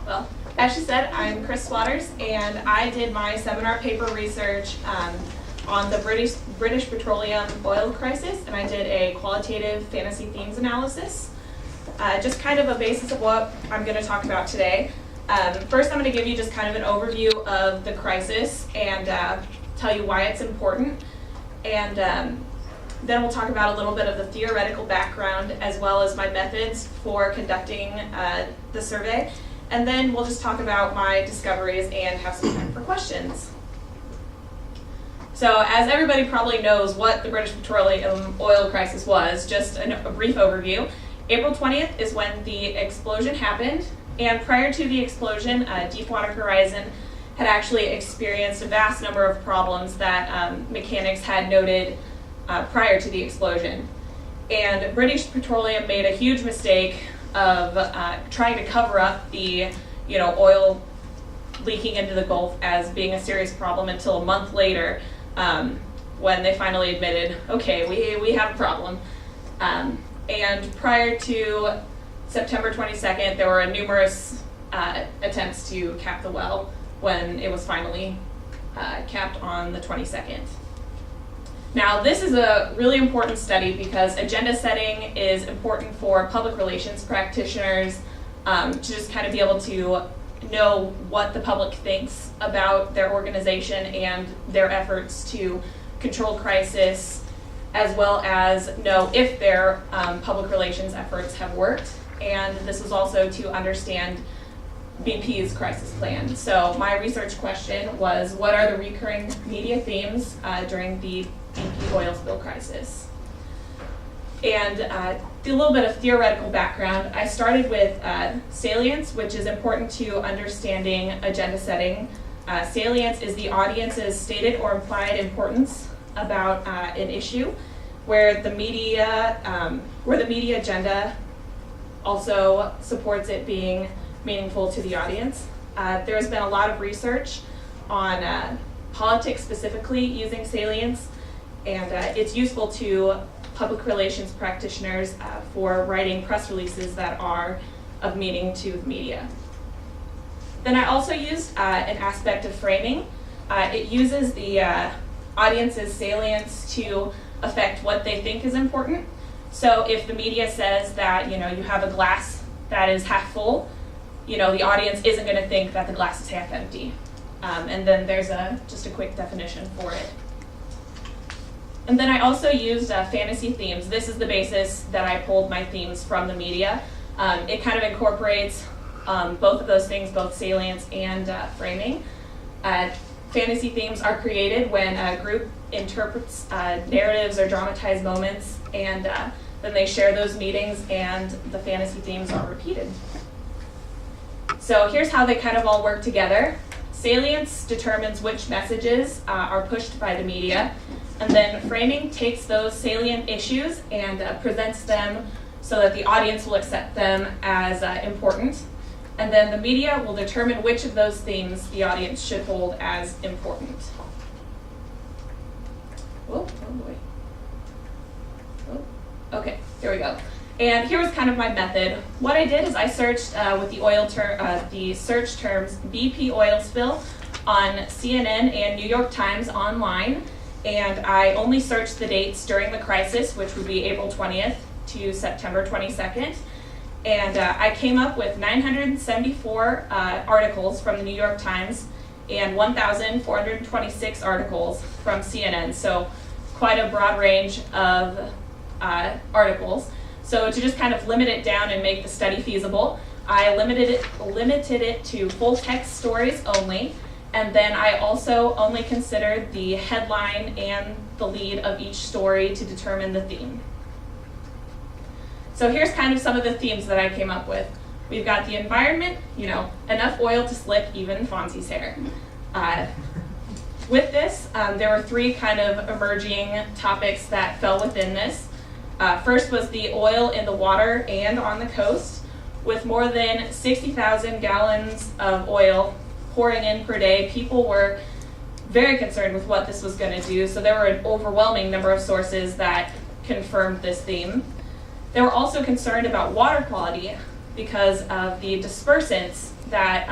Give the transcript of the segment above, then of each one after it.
Well, as she said, I'm Chris Waters, and I did my seminar paper research on the British petroleum oil crisis, and I did a qualitative fantasy themes analysis. Just kind of a basis of what I'm going to talk about today. First, I'm going to give you just kind of an overview of the crisis and tell you why it's important. And then we'll talk about a little bit of the theoretical background as well as my methods for conducting the survey. And then we'll just talk about my discoveries and have some time for questions. So as everybody probably knows what the British petroleum oil crisis was, just a brief overview. April 20th is when the explosion happened, and prior to the explosion, Deepwater Horizon had actually experienced a vast number of problems that mechanics had noted prior to the explosion. And British Petroleum made a huge mistake of trying to cover up the oil leaking into the Gulf as being a serious problem until a month later, when they finally admitted, okay, we have a problem. And prior to September 22nd, there were numerous attempts to cap the well when it was finally capped on the 22nd. Now, this is a really important study because agenda setting is important for public relations practitioners to just kind of be able to know what the public thinks about their organization and their efforts to control crisis, as well as know if their public relations efforts have worked. And this was also to understand BP's crisis plan. So my research question was, what are the recurring media themes during the BP oil spill crisis? And do a little bit of theoretical background. I started with salience, which is important to understanding agenda setting. Salience is the audience's stated or implied importance about an issue, where the media agenda also supports it being meaningful to the audience. There has been a lot of research on politics specifically using salience, and it's useful to public relations practitioners for writing press releases that are of meaning to the media. Then I also used an aspect of framing. It uses the audience's salience to affect what they think is important. So if the media says that you have a glass that is half full, the audience isn't going to think that the glass is half empty. And then there's just a quick definition for it. And then I also used fantasy themes. This is the basis that I pulled my themes from the media. It kind of incorporates both of those things, both salience and framing. Fantasy themes are created when a group interprets narratives or dramatized moments, and then they share those meetings, and the fantasy themes are repeated. So here's how they kind of all work together. Salience determines which messages are pushed by the media, and then framing takes those salient issues and presents them so that the audience will accept them as important. And then the media will determine which of those themes the audience should hold as important. Oh boy. Oh, okay, here we go. And here was kind of my method. What I did is I searched with the search terms BP oil spill on CNN and New York Times online, and I only searched the dates during the crisis, which would be April 20th to September 22nd. And I came up with 974 articles from the New York Times and 1,426 articles from CNN. So quite a broad range of articles. So to just kind of limit it down and make the study feasible, I limited it to full text stories only. And then I also only considered the headline and the lead of each story to determine the theme. So here's kind of some of the themes that I came up with. We've got the environment, enough oil to slick even Fonzie's hair. With this, there were three kind of emerging topics that fell within this. First was the oil in the water and on the coast. With more than 60,000 gallons of oil pouring in per day, people were very concerned with what this was going to do. So there were an overwhelming number of sources that confirmed this theme. They were also concerned about water quality because of the dispersants that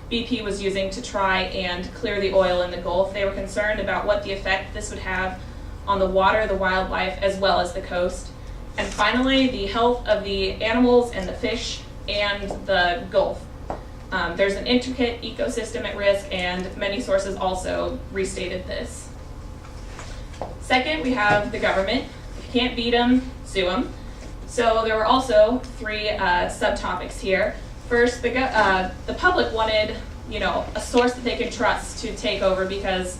BP was using to try and clear the oil in the Gulf. They were concerned about what the effect this would have on the water, the wildlife, as well as the coast. And finally, the health of the animals and the fish and the Gulf. There's an intricate ecosystem at risk, and many sources also restated this. Second, we have the government. If you can't beat them, sue them. So there were also three subtopics here. First, the public wanted, a source that they could trust to take over, because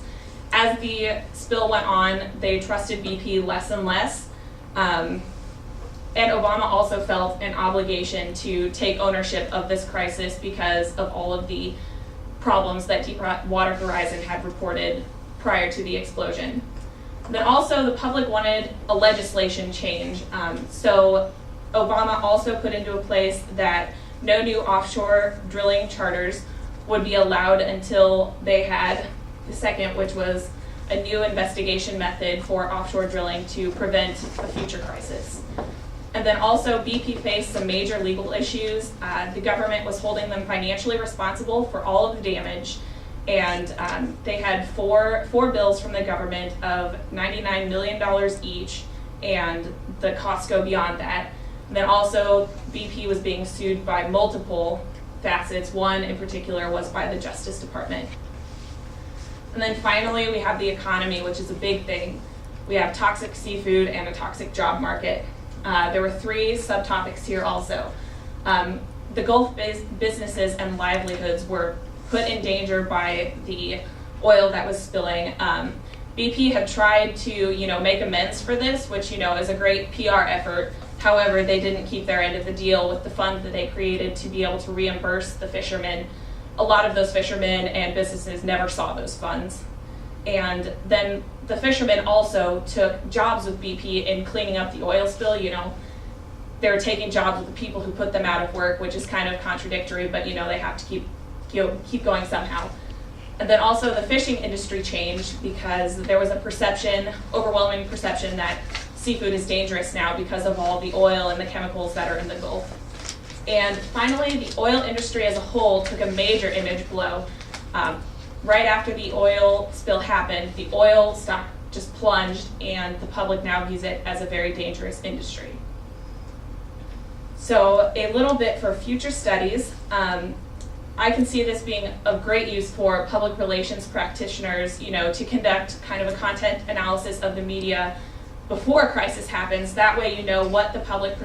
as the spill went on, they trusted BP less and less. And Obama also felt an obligation to take ownership of this crisis because of all of the problems that Deepwater Horizon had reported prior to the explosion. Then also the public wanted a legislation change. So Obama also put into place that no new offshore drilling charters would be allowed until they had the second, which was a new investigation method for offshore drilling to prevent a future crisis. And then also BP faced some major legal issues. The government was holding them financially responsible for all of the damage. And they had four bills from the government of $99 million each, and the costs go beyond that. And then also BP was being sued by multiple facets. One in particular was by the Justice Department. And then finally, we have the economy, which is a big thing. We have toxic seafood and a toxic job market. There were three subtopics here also. The Gulf businesses and livelihoods were put in danger by the oil that was spilling. BP had tried to, make amends for this, which, is a great PR effort. However, they didn't keep their end of the deal with the fund that they created to be able to reimburse the fishermen. A lot of those fishermen and businesses never saw those funds. And then the fishermen also took jobs with BP in cleaning up the oil spill. They were taking jobs with the people who put them out of work, which is kind of contradictory, but they have to keep going somehow. And then also the fishing industry changed because there was a overwhelming perception that seafood is dangerous now because of all the oil and the chemicals that are in the Gulf. And finally, the oil industry as a whole took a major image blow. Right after the oil spill happened, the oil stock just plunged, and the public now views it as a very dangerous industry. So a little bit for future studies. I can see this being of great use for public relations practitioners, to conduct kind of a content analysis of the media before a crisis happens. That way you know what the public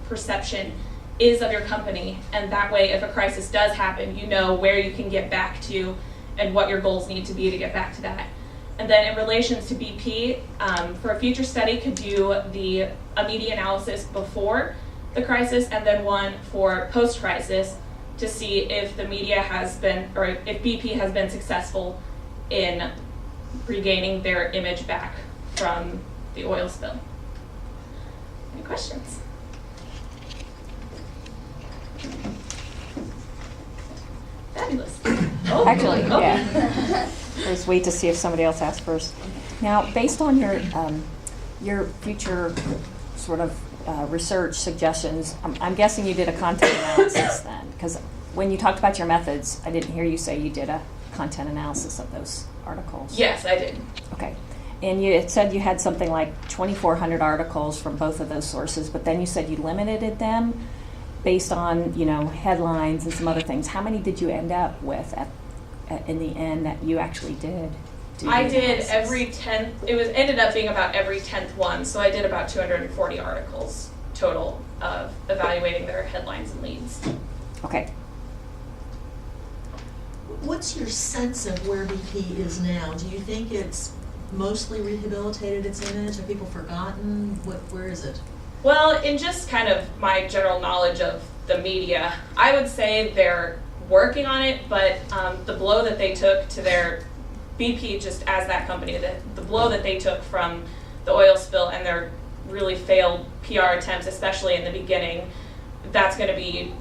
perception is of your company, and that way if a crisis does happen, you know where you can get back to and what your goals need to be to get back to that. And then in relations to BP, for a future study, could do a media analysis before the crisis and then one for post-crisis to see if the media has been, or if BP has been successful in regaining their image back from the oil spill. Any questions? Fabulous. Oh, actually, okay. Yeah. Let's wait to see if somebody else asks first. Now, based on your future sort of research suggestions, I'm guessing you did a content analysis then, because when you talked about your methods, I didn't hear you say you did a content analysis of those articles. Yes, I did. Okay. And you had said you had something like 2,400 articles from both of those sources, but then you said you limited them based on, headlines and some other things. How many did you end up with in the end that you actually did? I did every 10th. Ended up being about every 10th one. So I did about 240 articles total of evaluating their headlines and leads. Okay. What's your sense of where BP is now? Do you think it's mostly rehabilitated its image? Have people forgotten? Where is it? Well, in just kind of my general knowledge of the media, I would say they're working on it, but the blow that they took to their BP, just as that company, the blow that they took from the oil spill and their really failed PR attempts, especially in the beginning, that's going to be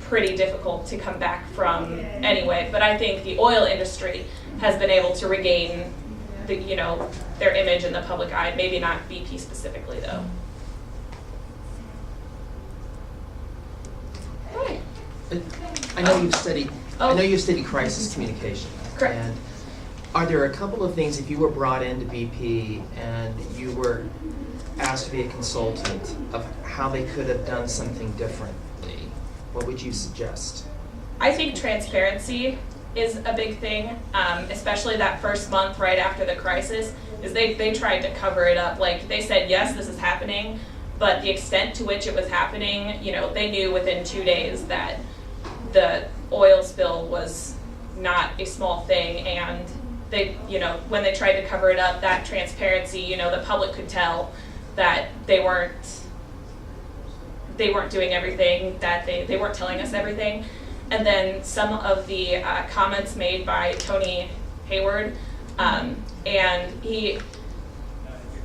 pretty difficult to come back from anyway. But I think the oil industry has been able to regain their image in the public eye. Maybe not BP specifically, though. Right. I know you've studied. Oh. I know you've studied crisis communication. Correct. And are there a couple of things, if you were brought into BP and you were asked to be a consultant, of how they could have done something differently, what would you suggest? I think transparency is a big thing, especially that first month right after the crisis, is they tried to cover it up. Like, they said, yes, this is happening, but the extent to which it was happening, they knew within 2 days that the oil spill was not a small thing, and they, when they tried to cover it up, that transparency, the public could tell that they weren't doing everything, that they weren't telling us everything. And then some of the comments made by Tony Hayward, and the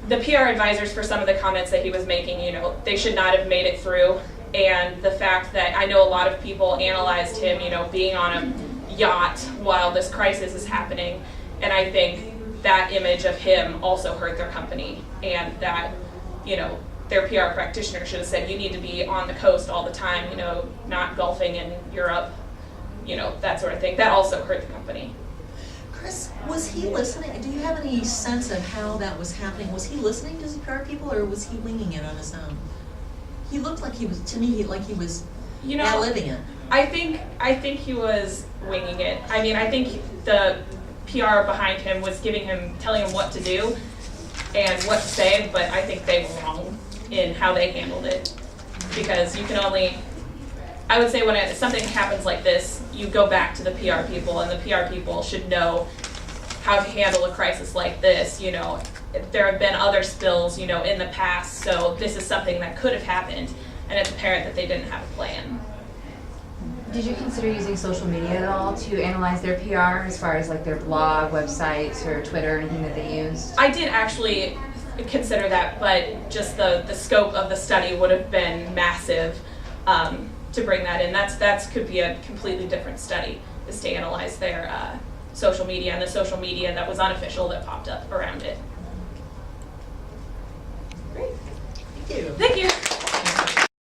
PR advisors for some of the comments that he was making, they should not have made it through. And the fact that I know a lot of people analyzed him, being on a yacht while this crisis is happening. And I think that image of him also hurt their company, and that, their PR practitioner should have said, you need to be on the coast all the time, not golfing in Europe, that sort of thing. That also hurt the company. Chris, was he listening? Do you have any sense of how that was happening? Was he listening to his PR people, or was he winging it on his own? He looked like he was, to me, like he was ad-libbing it. I think he was winging it. I mean, I think the PR behind him was telling him what to do and what to say, but I think they were wrong in how they handled it, because you can only, I would say, when something happens like this, you go back to the PR people, and the PR people should know how to handle a crisis like this. There have been other spills, in the past, so this is something that could have happened, and it's apparent that they didn't have a plan. Did you consider using social media at all to analyze their PR, as far as like their blog, websites, or Twitter, anything that they used? I did actually consider that, but just the scope of the study would have been massive to bring that in. That could be a completely different study, is to analyze their social media and the social media that was unofficial that popped up around it. Great. Thank you. Thank you.